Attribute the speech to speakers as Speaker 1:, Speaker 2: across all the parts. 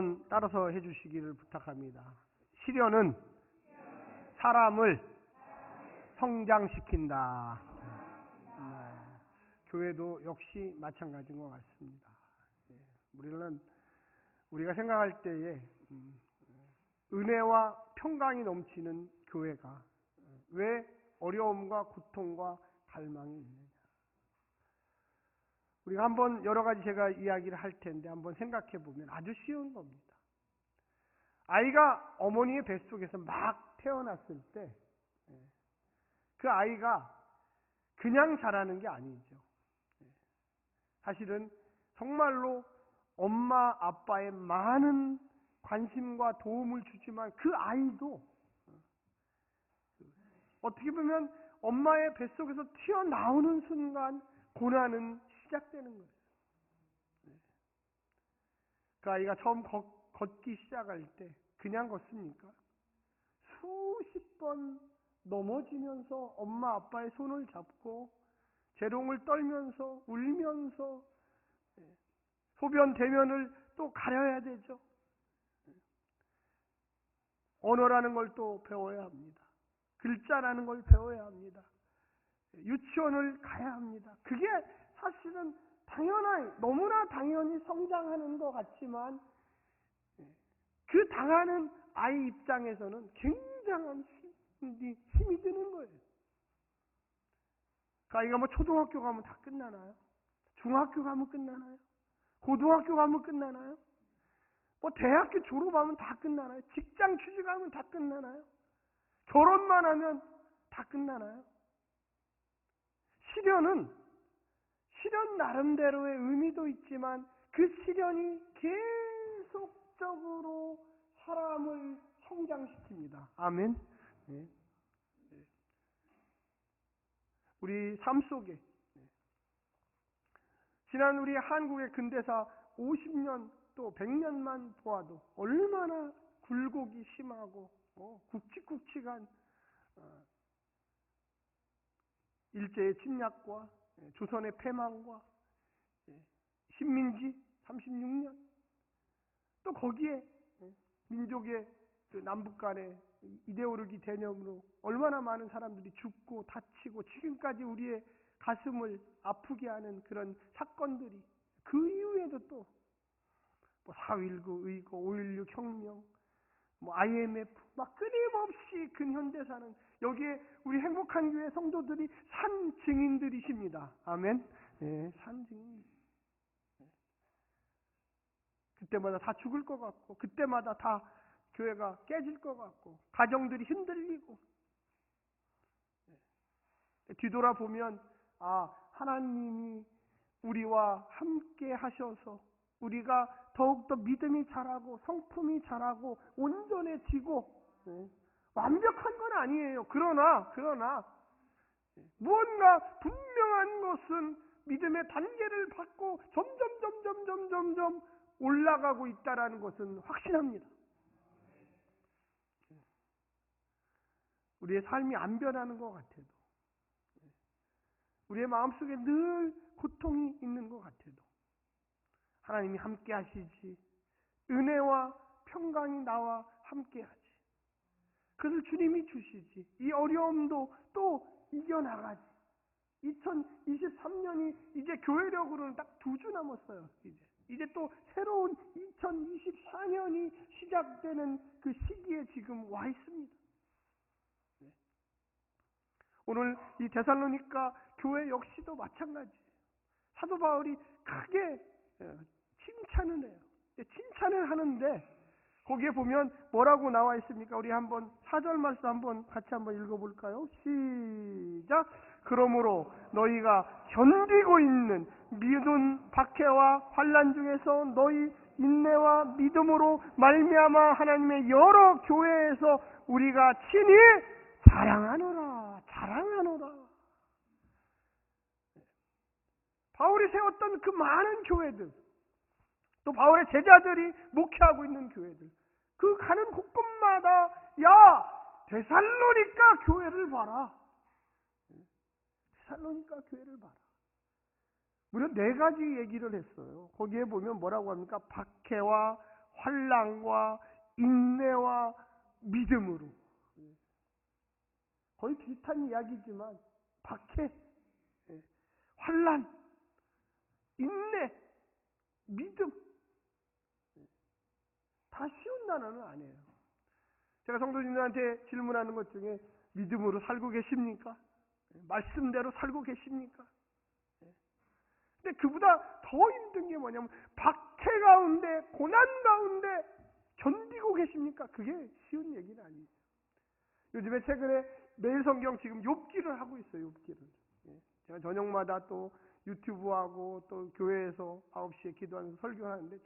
Speaker 1: 한번 따라서 해주시기를 부탁합니다. 시련은 사람을 성장시킨다. 교회도 역시 마찬가지인 것 같습니다. 우리가 생각할 때에 은혜와 평강이 넘치는 교회가 왜 어려움과 고통과 갈망이 있느냐. 우리가 한번 여러 가지 제가 이야기를 할 텐데 한번 생각해 보면 아주 쉬운 겁니다. 아이가 어머니의 뱃속에서 막 태어났을 때 그 아이가 그냥 자라는 게 아니죠. 사실은 정말로 엄마 아빠의 많은 관심과 도움을 주지만 그 아이도 어떻게 보면 엄마의 뱃속에서 튀어나오는 순간 고난은 시작되는 거예요. 그 아이가 처음 걷기 시작할 때 그냥 걷습니까? 수십 번 넘어지면서 엄마 아빠의 손을 잡고 재롱을 떨면서 울면서 소변 대면을 또 가려야 되죠. 언어라는 걸 또 배워야 합니다. 글자라는 걸 배워야 합니다. 유치원을 가야 합니다. 그게 사실은 너무나 당연히 성장하는 것 같지만 그 당하는 아이 입장에서는 굉장한 힘이 드는 거예요. 그 아이가 뭐 초등학교 가면 다 끝나나요? 중학교 가면 끝나나요? 고등학교 가면 끝나나요? 뭐 대학교 졸업하면 다 끝나나요? 직장 취직하면 다 끝나나요? 결혼만 하면 다 끝나나요? 시련 나름대로의 의미도 있지만 그 시련이 계속적으로 사람을 성장시킵니다. 아멘. 네. 우리 삶 속에 지난 우리 한국의 근대사 50년 또 100년만 보아도 얼마나 굴곡이 심하고 굵직굵직한 일제의 침략과 조선의 패망과 식민지 36년 또 거기에 민족의 그 남북 간의 이데올로기 대념으로 얼마나 많은 사람들이 죽고 다치고 지금까지 우리의 가슴을 아프게 하는 그런 사건들이 그 이후에도 또 4.19 의거, 5.16 혁명, IMF 막 끊임없이 근현대사는 여기에 우리 행복한 교회 성도들이 산 증인들이십니다. 아멘. 네, 산 증인. 그때마다 다 죽을 것 같고 그때마다 다 교회가 깨질 것 같고 가정들이 흔들리고 뒤돌아보면 하나님이 우리와 함께 하셔서 우리가 더욱더 믿음이 자라고 성품이 자라고 온전해지고 완벽한 건 아니에요. 그러나 무언가 분명한 것은 믿음의 단계를 받고 점점 올라가고 있다라는 것은 확신합니다. 우리의 삶이 안 변하는 것 같아도 우리의 마음속에 늘 고통이 있는 것 같아도 하나님이 함께 하시지 은혜와 평강이 나와 함께 하지 그것을 주님이 주시지 이 어려움도 또 이겨나가지 2023년이 이제 교회력으로는 딱 2주 남았어요. 이제 또 새로운 2024년이 시작되는 그 시기에 지금 와 있습니다. 오늘 이 데살로니가 교회 역시도 마찬가지예요. 사도 바울이 크게 칭찬을 해요. 칭찬을 하는데 거기에 보면 뭐라고 나와 있습니까? 우리 한번 4절 말씀 한번 같이 한번 읽어볼까요? 시작. 그러므로 너희가 견디고 있는 믿음 박해와 환난 중에서 너희 인내와 믿음으로 말미암아 하나님의 여러 교회에서 우리가 친히 자랑하노라. 바울이 세웠던 그 많은 교회들 또 바울의 제자들이 목회하고 있는 교회들 그 가는 곳곳마다 데살로니가 교회를 봐라. 데살로니가 교회를 봐라. 무려 4가지 얘기를 했어요. 거기에 보면 뭐라고 합니까? 박해와 환난과 인내와 믿음으로. 거의 비슷한 이야기지만 박해, 환난, 인내, 믿음, 다 쉬운 단어는 아니에요. 제가 성도님들한테 질문하는 것 중에 믿음으로 살고 계십니까? 말씀대로 살고 계십니까? 근데 그보다 더 힘든 게 뭐냐면 박해 가운데, 고난 가운데 견디고 계십니까? 그게 쉬운 얘기는 아니에요. 요즘에 최근에 매일 성경 지금 욥기를 하고 있어요. 욥기를. 제가 저녁마다 또 유튜브하고 또 교회에서 9시에 기도하면서 설교하는데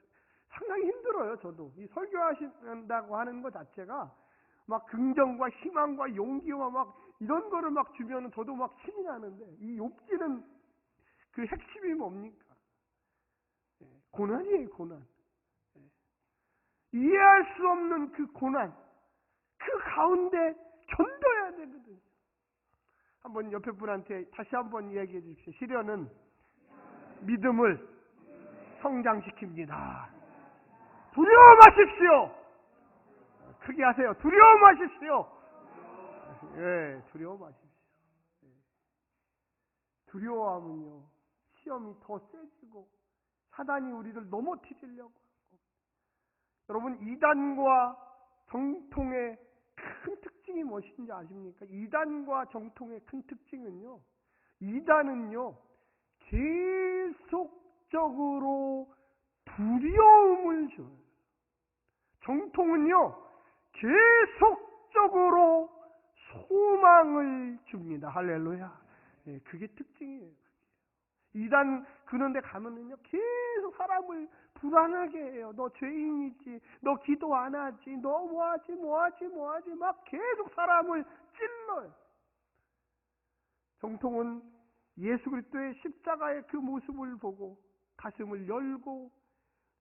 Speaker 1: 상당히 힘들어요. 저도 이 설교하신다고 하는 것 자체가 막 긍정과 희망과 용기와 막 이런 거를 막 주면은 저도 막 힘이 나는데, 이 욥기는 그 핵심이 뭡니까? 고난이에요. 고난. 이해할 수 없는 그 고난, 그 가운데 견뎌야 되거든요. 한번 옆에 분한테 다시 한번 이야기해 주십시오. 시련은 믿음을 성장시킵니다. 두려워 마십시오. 크게 하세요. 두려워 마십시오. 예, 두려워 마십시오. 두려워하면요, 시험이 더 세지고 사단이 우리를 넘어뜨리려고 하고. 여러분, 이단과 정통의 큰 특징이 무엇인지 아십니까? 이단과 정통의 큰 특징은요, 이단은요 계속적으로 두려움을 줘요. 정통은요 계속적으로 소망을 줍니다. 할렐루야. 예, 그게 특징이에요. 이단 그런 데 가면은요 계속 사람을 불안하게 해요. 너 죄인이지, 너 기도 안 하지, 너 뭐하지 막 계속 사람을 찔러요. 정통은 예수 그리스도의 십자가의 그 모습을 보고 가슴을 열고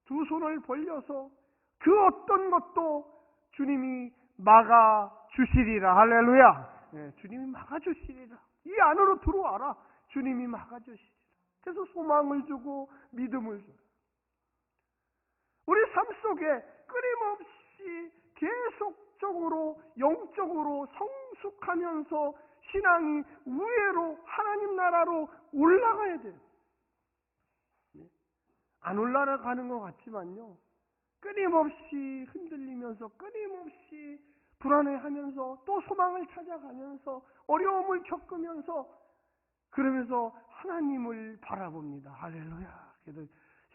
Speaker 1: 두 손을 벌려서 그 어떤 것도 주님이 막아주시리라. 할렐루야. 네, 주님이 막아주시리라. 이 안으로 들어와라. 주님이 막아주시리라. 그래서 소망을 주고 믿음을 줘요. 우리 삶 속에 끊임없이 계속적으로 영적으로 성숙하면서 신앙이 우회로 하나님 나라로 올라가야 돼요. 안 올라가는 것 같지만요, 끊임없이 흔들리면서 끊임없이 불안해하면서 또 소망을 찾아가면서 어려움을 겪으면서 그러면서 하나님을 바라봅니다. 할렐루야. 그래서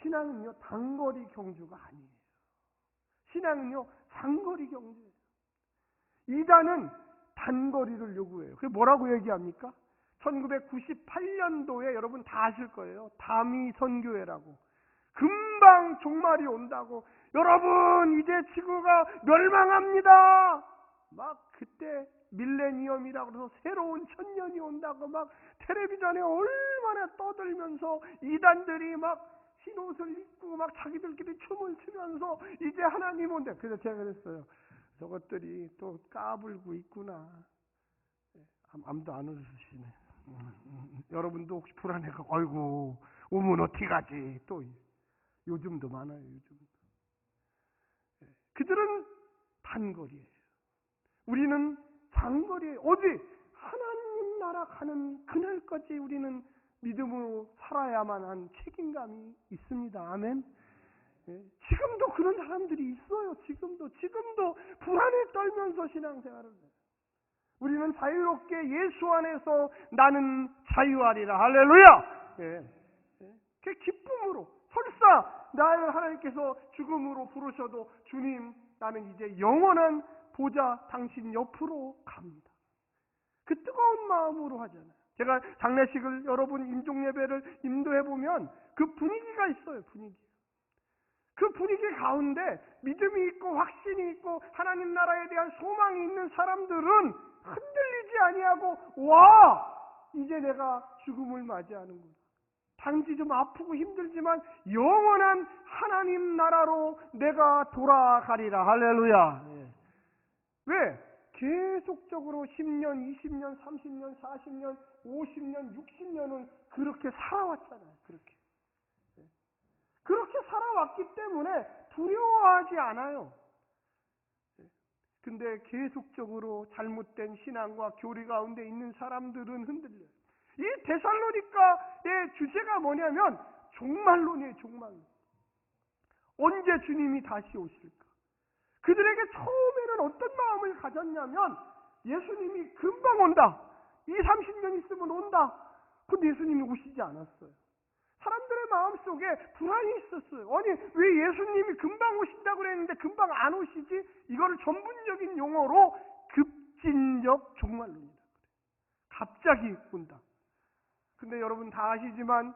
Speaker 1: 신앙은요 단거리 경주가 아니에요. 신앙은요 장거리 경주예요. 이단은 단거리를 요구해요. 그게 뭐라고 얘기합니까? 1998년도에 여러분 다 아실 거예요. 다미 선교회라고. 금방 종말이 온다고. 여러분 이제 지구가 멸망합니다. 막 그때 밀레니엄이라고 해서 새로운 천년이 온다고 막 텔레비전에 얼마나 떠들면서 이단들이 막 흰옷을 입고 막 자기들끼리 춤을 추면서 이제 하나님 온다. 그래서 제가 그랬어요. 저것들이 또 까불고 있구나. 아무도 안 웃으시네. 여러분도 혹시 불안해가 아이고 오면 어떻게 가지. 또 요즘도 많아요. 요즘도. 그들은 단거리예요. 우리는 장거리에 오직 하나님 나라 가는 그날까지 우리는 믿음으로 살아야만 한 책임감이 있습니다. 아멘. 지금도 그런 사람들이 있어요. 지금도 불안에 떨면서 신앙생활을 해요. 우리는 자유롭게 예수 안에서 나는 자유하리라. 할렐루야. 그 기쁨으로 설사 나를 하나님께서 죽음으로 부르셔도 주님 나는 이제 영원한 보좌 당신 옆으로 갑니다. 그 뜨거운 마음으로 하잖아요. 제가 장례식을 여러분 인종예배를 인도해보면 그 분위기가 있어요. 분위기. 그 분위기 가운데 믿음이 있고 확신이 있고 하나님 나라에 대한 소망이 있는 사람들은 흔들리지 아니하고 와 이제 내가 죽음을 맞이하는구나. 단지 좀 아프고 힘들지만 영원한 하나님 나라로 내가 돌아가리라. 할렐루야. 왜? 계속적으로 10년, 20년, 30년, 40년, 50년, 60년을 그렇게 살아왔잖아요. 그렇게 살아왔기 때문에 두려워하지 않아요. 근데 계속적으로 잘못된 신앙과 교리 가운데 있는 사람들은 흔들려요. 이 데살로니가의 주제가 뭐냐면 종말론이에요. 종말론. 언제 주님이 다시 오실까? 그들에게 처음에는 어떤 마음을 가졌냐면 예수님이 금방 온다. 20-30년 있으면 온다. 근데 예수님이 오시지 않았어요. 사람들의 마음속에 불안이 있었어요. 아니 왜 예수님이 금방 오신다고 그랬는데 금방 안 오시지? 이거를 전문적인 용어로 급진적 종말론이다. 갑자기 온다. 근데 여러분 다 아시지만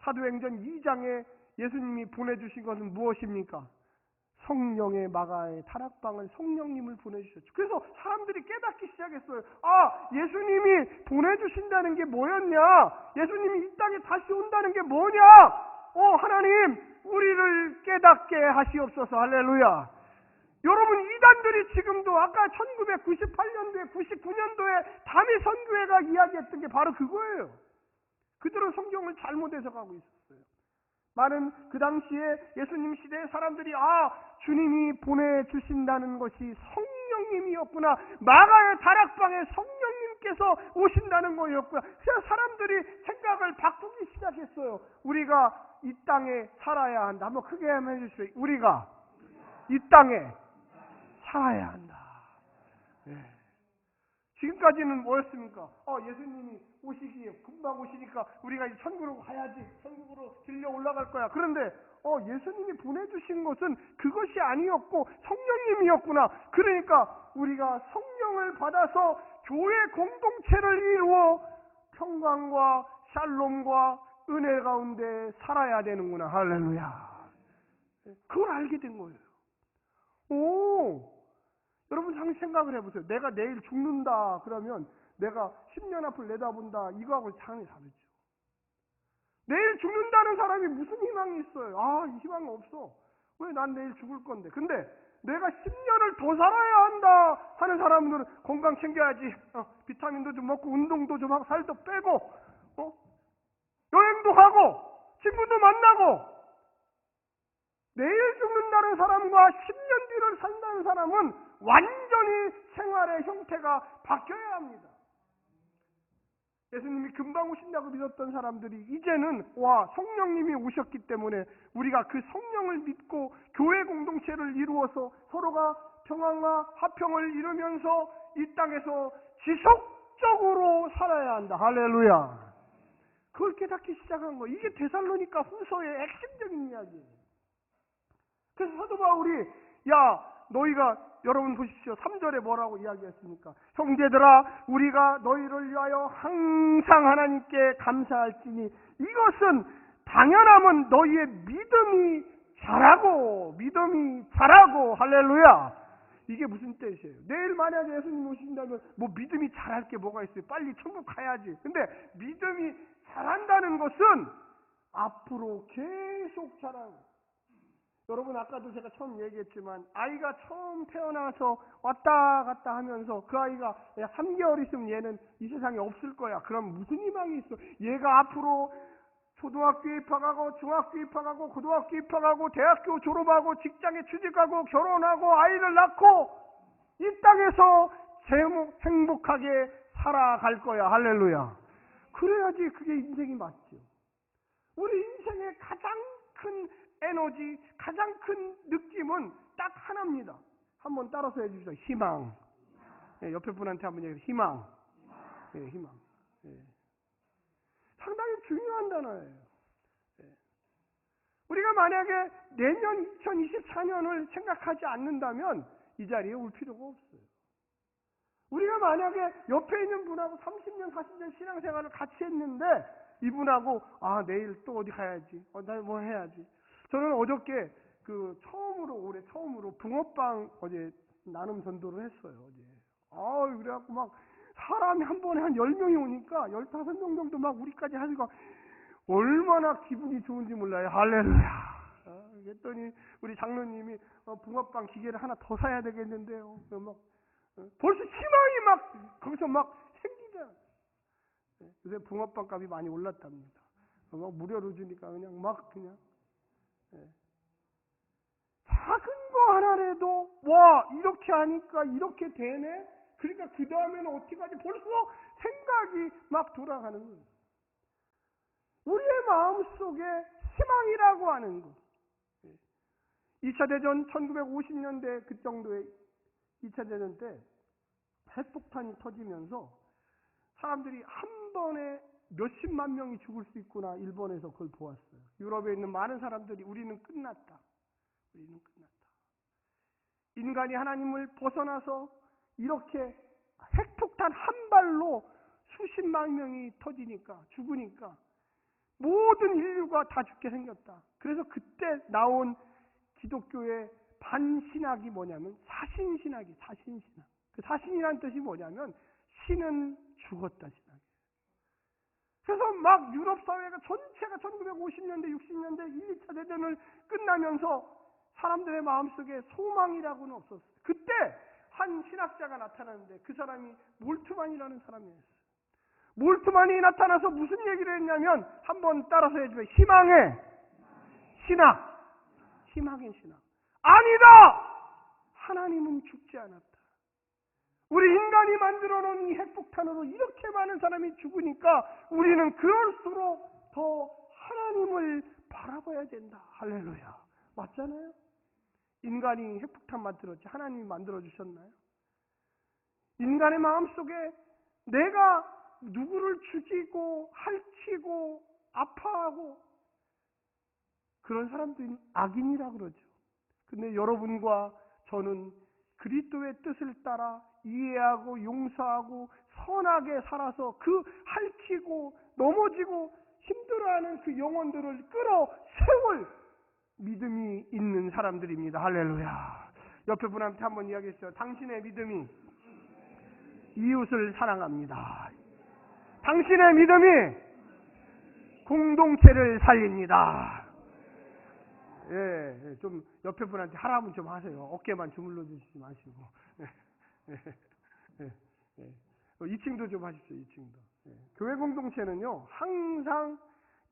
Speaker 1: 사도행전 2장에 예수님이 보내주신 것은 무엇입니까? 성령의 마가의 타락방을 성령님을 보내주셨죠. 그래서 사람들이 깨닫기 시작했어요. 아, 예수님이 보내주신다는 게 뭐였냐? 예수님이 이 땅에 다시 온다는 게 뭐냐? 하나님, 우리를 깨닫게 하시옵소서. 할렐루야. 여러분, 이단들이 지금도 아까 1998년도에 99년도에 담의 선교회가 이야기했던 게 바로 그거예요. 그들은 성경을 잘못 해석하고 있었어요. 많은 그 당시에 예수님 시대의 사람들이 주님이 보내주신다는 것이 성령님이었구나. 마가의 다락방에 성령님께서 오신다는 거였구나. 그래서 사람들이 생각을 바꾸기 시작했어요. 우리가 이 땅에 살아야 한다. 한번 크게 한번 해주시죠. 우리가 이 땅에 살아야 한다. 네. 지금까지는 뭐였습니까? 예수님이 오시기에 금방 오시니까 우리가 이제 천국으로 가야지. 천국으로 들려 올라갈 거야. 그런데 예수님이 보내주신 것은 그것이 아니었고 성령님이었구나. 그러니까 우리가 성령을 받아서 교회 공동체를 이루어 평강과 샬롬과 은혜 가운데 살아야 되는구나. 할렐루야. 그걸 알게 된 거예요. 여러분 상 생각을 해보세요. 내가 내일 죽는다 그러면 내가 10년 앞을 내다본다 이거하고 상이 다르죠. 내일 죽는다는 사람이 무슨 희망이 있어요? 이 희망 없어. 왜 난 내일 죽을 건데. 근데 내가 10년을 더 살아야 한다 하는 사람들은 건강 챙겨야지. 비타민도 좀 먹고 운동도 좀 하고 살도 빼고 여행도 가고 친구도 만나고. 내일 죽는다는 사람과 10년 뒤를 산다는 사람은 완전히 생활의 형태가 바뀌어야 합니다. 예수님이 금방 오신다고 믿었던 사람들이 이제는 성령님이 오셨기 때문에 우리가 그 성령을 믿고 교회 공동체를 이루어서 서로가 평안과 화평을 이루면서 이 땅에서 지속적으로 살아야 한다. 할렐루야. 그걸 깨닫기 시작한 거예요. 이게 데살로니가 후서의 핵심적인 이야기예요. 그래서 사도 바울이 너희가 여러분 보십시오. 3절에 뭐라고 이야기했습니까? 형제들아 우리가 너희를 위하여 항상 하나님께 감사할지니 이것은 당연함은 너희의 믿음이 자라고 할렐루야. 이게 무슨 뜻이에요? 내일 만약에 예수님 오신다면 믿음이 자랄 게 뭐가 있어요? 빨리 천국 가야지. 근데 믿음이 자란다는 것은 앞으로 계속 자라고. 여러분 아까도 제가 처음 얘기했지만 아이가 처음 태어나서 왔다 갔다 하면서 그 아이가 3개월 있으면 얘는 이 세상에 없을 거야. 그럼 무슨 희망이 있어? 얘가 앞으로 초등학교에 입학하고 중학교에 입학하고 고등학교에 입학하고 대학교 졸업하고 직장에 취직하고 결혼하고 아이를 낳고 이 땅에서 행복하게 살아갈 거야. 할렐루야. 그래야지 그게 인생이 맞죠. 우리 인생의 가장 큰 에너지, 가장 큰 느낌은 딱 하나입니다. 한번 따라서 해주시죠. 희망. 옆에 분한테 한번 얘기해요. 희망. 희망. 상당히 중요한 단어예요. 우리가 만약에 내년 2024년을 생각하지 않는다면 이 자리에 올 필요가 없어요. 우리가 만약에 옆에 있는 분하고 30년, 40년 신앙생활을 같이 했는데 이분하고 내일 또 어디 가야지. 나 뭐 해야지. 저는 어저께 올해 처음으로 붕어빵 어제 나눔 전도를 했어요. 어제. 그래갖고 막 사람이 한 번에 한 10명이 오니까 15명 정도 막 우리까지 하니까 얼마나 기분이 좋은지 몰라요. 할렐루야. 그랬더니 우리 장로님이 붕어빵 기계를 하나 더 사야 되겠는데요. 벌써 희망이 막 거기서 막 생기잖아. 요새 붕어빵 값이 많이 올랐답니다. 무료로 주니까 그냥. 작은 거 하나라도 와 이렇게 하니까 이렇게 되네. 그러니까 그 다음에는 어떻게 하지? 벌써 생각이 막 돌아가는 거예요. 우리의 마음속에 희망이라고 하는 것. 2차 대전 1950년대 그 정도의 2차 대전 때 핵폭탄이 터지면서 사람들이 한 번에 몇십만 명이 죽을 수 있구나 일본에서 그걸 보았어요. 유럽에 있는 많은 사람들이 우리는 끝났다. 우리는 끝났다. 인간이 하나님을 벗어나서 이렇게 핵폭탄 한 발로 수십만 명이 터지니까 죽으니까 모든 인류가 다 죽게 생겼다. 그래서 그때 나온 기독교의 반신학이 뭐냐면 사신신학이 사신신학. 그 사신이라는 뜻이 뭐냐면 신은 죽었다 신학이에요. 그래서 막 유럽 사회가 전체가 1950년대 60년대 1, 2차 대전을 끝나면서 사람들의 마음속에 소망이라고는 없었어요. 그때 한 신학자가 나타났는데 그 사람이 몰트만이라는 사람이었어요. 몰트만이 나타나서 무슨 얘기를 했냐면 한번 따라서 해주세요. 희망의 신학. 희망의 신학. 아니다! 하나님은 죽지 않았다. 우리 인간이 만들어 놓은 이 핵폭탄으로 이렇게 많은 사람이 죽으니까 우리는 그럴수록 더 하나님을 바라봐야 된다. 할렐루야. 맞잖아요? 인간이 핵폭탄 만들었지 하나님이 만들어 주셨나요? 인간의 마음속에 내가 누구를 죽이고 핥히고 아파하고 그런 사람들이 악인이라 그러죠. 근데 여러분과 저는 그리스도의 뜻을 따라 이해하고 용서하고 선하게 살아서 그 핥히고 넘어지고 힘들어하는 그 영혼들을 끌어 세울 믿음이 있는 사람들입니다. 할렐루야. 옆에 분한테 한번 이야기했어요. 당신의 믿음이 이웃을 사랑합니다. 당신의 믿음이 공동체를 살립니다. 예, 좀 옆에 분한테 하라면 좀 하세요. 어깨만 주물러 주시지 마시고. 예. 2층도 좀 하십시오. 2층도. 예. 교회 공동체는요 항상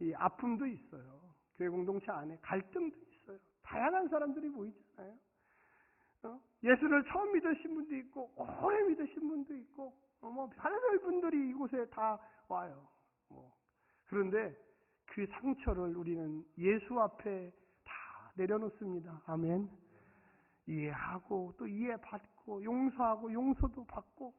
Speaker 1: 이 아픔도 있어요. 교회 공동체 안에 갈등도 있어요. 다양한 사람들이 모이잖아요. 예수를 처음 믿으신 분도 있고 오래 믿으신 분도 있고 별별 분들이 이곳에 다 와요. 그런데 그 상처를 우리는 예수 앞에 다 내려놓습니다. 아멘. 이해하고 또 이해받고 용서하고 용서도 받고.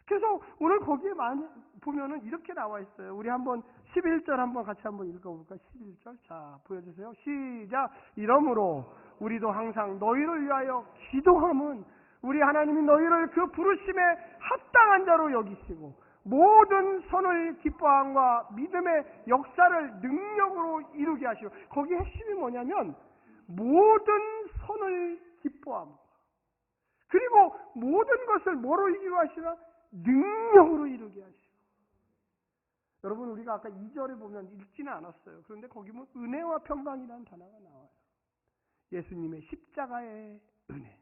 Speaker 1: 그래서 오늘 거기에 많이 보면은 이렇게 나와 있어요. 우리 한번 11절 한번 같이 한번 읽어볼까? 11절. 자, 보여주세요. 시작. 이러므로 우리도 항상 너희를 위하여 기도함은 우리 하나님이 너희를 그 부르심에 합당한 자로 여기시고 모든 선을 기뻐함과 믿음의 역사를 능력으로 이루게 하시고. 거기 핵심이 뭐냐면 모든 선을 기뻐함 그리고 모든 것을 뭐로 이루게 하시나? 능력으로 이루게 하시고. 여러분 우리가 아까 2절에 보면 읽지는 않았어요. 그런데 거기 보면 은혜와 평강이라는 단어가 나와요. 예수님의 십자가의 은혜,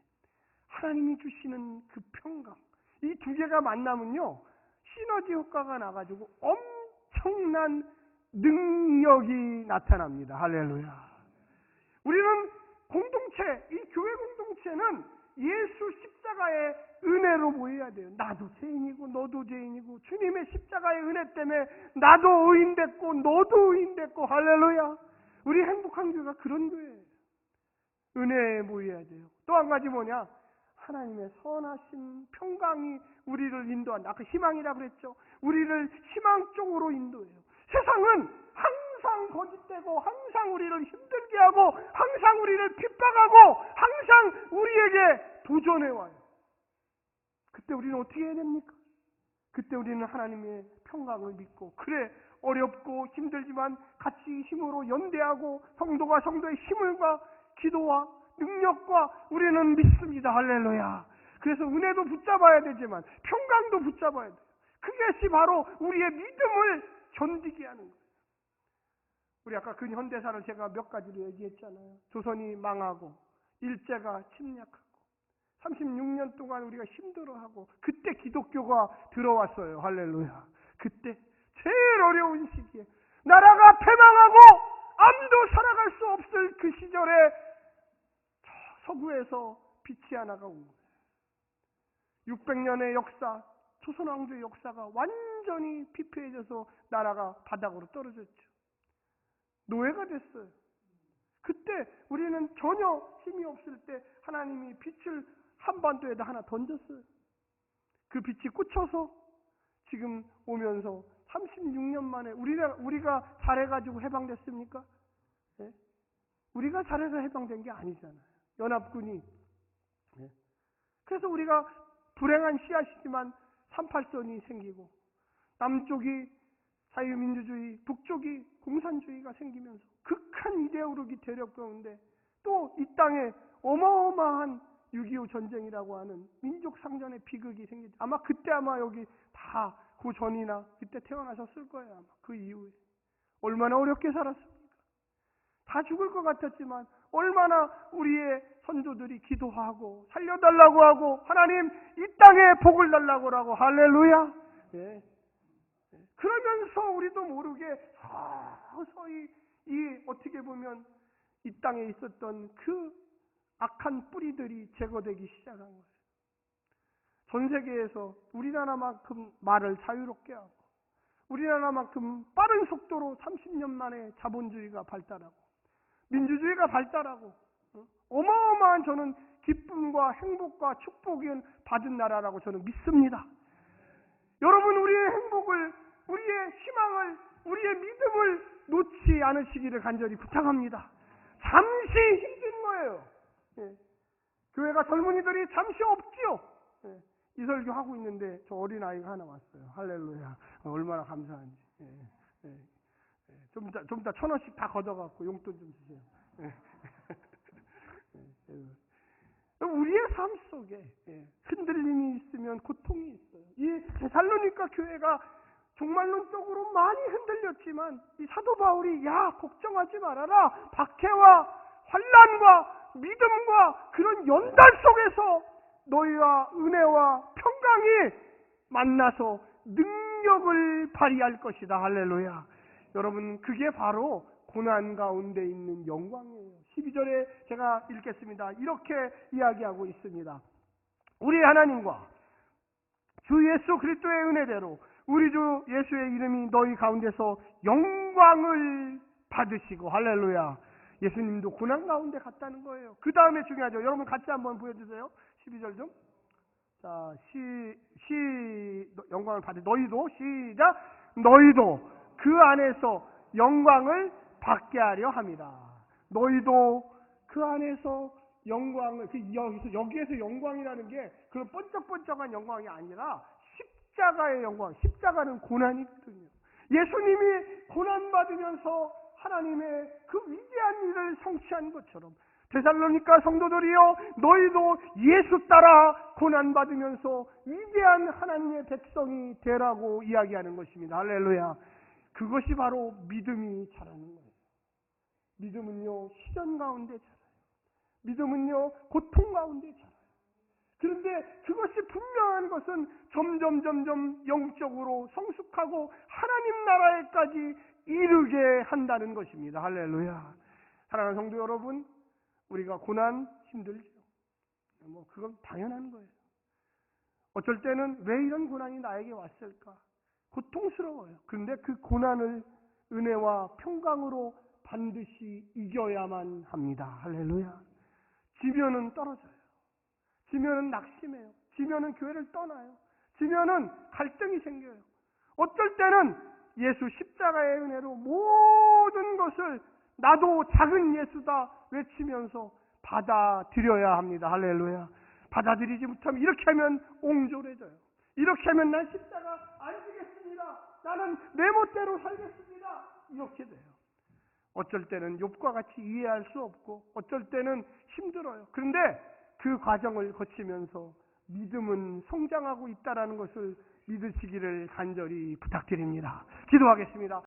Speaker 1: 하나님이 주시는 그 평강, 이 두 개가 만나면요 시너지 효과가 나가지고 엄청난 능력이 나타납니다. 할렐루야. 우리는 공동체, 이 교회 공동체는 예수 십자가의 은혜로 모여야 돼요. 나도 죄인이고 너도 죄인이고 주님의 십자가의 은혜 때문에 나도 의인됐고 너도 의인됐고. 할렐루야. 우리 행복한 교회가 그런 교회예요. 은혜에 모여야 돼요. 또 한 가지 뭐냐? 하나님의 선하신 평강이 우리를 인도한다. 아까 희망이라고 그랬죠. 우리를 희망 쪽으로 인도해요. 세상은 항상 거짓되고 항상 우리를 힘들게 하고 항상 우리를 핍박하고 항상 우리에게 도전해와요. 그때 우리는 어떻게 해야 됩니까? 그때 우리는 하나님의 평강을 믿고, 그래 어렵고 힘들지만 같이 힘으로 연대하고 성도가 성도의 힘을과 기도와 능력과 우리는 믿습니다. 할렐루야. 그래서 은혜도 붙잡아야 되지만 평강도 붙잡아야 돼요. 그것이 바로 우리의 믿음을 견디게 하는 거예요. 우리 아까 근현대사를 제가 몇 가지로 얘기했잖아요. 조선이 망하고 일제가 침략하고 36년 동안 우리가 힘들어하고 그때 기독교가 들어왔어요. 할렐루야. 그때 제일 어려운 시기에 나라가 패망하고 아무도 살아갈 수 없을 그 시절에 서구에서 빛이 하나가 온 거예요. 600년의 역사, 조선왕조의 역사가 완전히 피폐해져서 나라가 바닥으로 떨어졌죠. 노예가 됐어요. 그때 우리는 전혀 힘이 없을 때 하나님이 빛을 한반도에다 하나 던졌어요. 그 빛이 꽂혀서 지금 오면서 36년 만에 우리가 잘해가지고 해방됐습니까? 네? 우리가 잘해서 해방된 게 아니잖아요. 연합군이. 네? 그래서 우리가 불행한 씨앗이지만 38선이 생기고 남쪽이 자유민주주의, 북쪽이 공산주의가 생기면서 극한 이데올로기 대력 가운데 또 이 땅에 어마어마한 6.25 전쟁이라고 하는 민족 상전의 비극이 생기죠. 아마 그때 여기 다 그 전이나 그때 태어나셨을 거예요. 아마 그 이후에 얼마나 어렵게 살았습니까? 다 죽을 것 같았지만 얼마나 우리의 선조들이 기도하고 살려달라고 하고 하나님 이 땅에 복을 달라고 하고 할렐루야. 예. 그러면서 우리도 모르게 서서히 어떻게 보면 이 땅에 있었던 그 악한 뿌리들이 제거되기 시작한 거예요. 전 세계에서 우리나라만큼 말을 자유롭게 하고 우리나라만큼 빠른 속도로 30년 만에 자본주의가 발달하고 민주주의가 발달하고 어마어마한 저는 기쁨과 행복과 축복을 받은 나라라고 저는 믿습니다. 여러분 우리의 행복을, 우리의 희망을, 우리의 믿음을 놓지 않으시기를 간절히 부탁합니다. 잠시 힘든 거예요. 예. 교회가 젊은이들이 잠시 없지요. 예. 이 설교 하고 있는데 저 어린아이가 하나 왔어요. 할렐루야. 얼마나 감사한지. 예. 예. 예. 좀 이따 1,000원씩 다 걷어갖고 용돈 좀 주세요. 예. 예. 우리의 삶 속에 흔들림이 있으면 고통이 있어요. 이 데살로니가 교회가 종말론적으로 많이 흔들렸지만 이 사도 바울이 걱정하지 말아라. 박해와 환난과 믿음과 그런 연달 속에서 너희와 은혜와 평강이 만나서 능력을 발휘할 것이다. 할렐루야. 여러분 그게 바로 고난 가운데 있는 영광이에요. 12절에 제가 읽겠습니다. 이렇게 이야기하고 있습니다. 우리 하나님과 주 예수 그리스도의 은혜대로 우리 주 예수의 이름이 너희 가운데서 영광을 받으시고 할렐루야. 예수님도 고난 가운데 갔다는 거예요. 그 다음에 중요하죠. 여러분 같이 한번 보여주세요. 12절 좀. 자, 영광을 받으 너희도 시작. 너희도 그 안에서 영광을 받게 하려 합니다. 너희도 그 안에서 영광을 여기에서 영광이라는 게 그런 번쩍번쩍한 영광이 아니라 십자가의 영광. 십자가는 고난이거든요. 예수님이 고난받으면서 하나님의 그 위대한 일을 성취한 것처럼 데살로니가 성도들이여 너희도 예수 따라 고난받으면서 위대한 하나님의 백성이 되라고 이야기하는 것입니다. 할렐루야. 그것이 바로 믿음이 자라는 거예요. 믿음은요 시련 가운데 자라요. 믿음은요 고통 가운데 자라요. 그런데 그것이 분명한 것은 점점 영적으로 성숙하고 하나님 나라에까지 이르게 한다는 것입니다. 할렐루야. 사랑하는 성도 여러분, 우리가 고난 힘들죠. 그건 당연한 거예요. 어쩔 때는 왜 이런 고난이 나에게 왔을까? 고통스러워요. 그런데 그 고난을 은혜와 평강으로 반드시 이겨야만 합니다. 할렐루야. 지면은 떨어져요. 지면은 낙심해요. 지면은 교회를 떠나요. 지면은 갈등이 생겨요. 어쩔 때는 예수 십자가의 은혜로 모든 것을 나도 작은 예수다 외치면서 받아들여야 합니다. 할렐루야. 받아들이지 못하면 이렇게 하면 옹졸해져요. 이렇게 하면 난 십자가 안 지겠습니다. 나는 내 멋대로 살겠습니다. 이렇게 돼요. 어쩔 때는 욥과 같이 이해할 수 없고 어쩔 때는 힘들어요. 그런데 그 과정을 거치면서 믿음은 성장하고 있다는 것을 믿으시기를 간절히 부탁드립니다. 기도하겠습니다.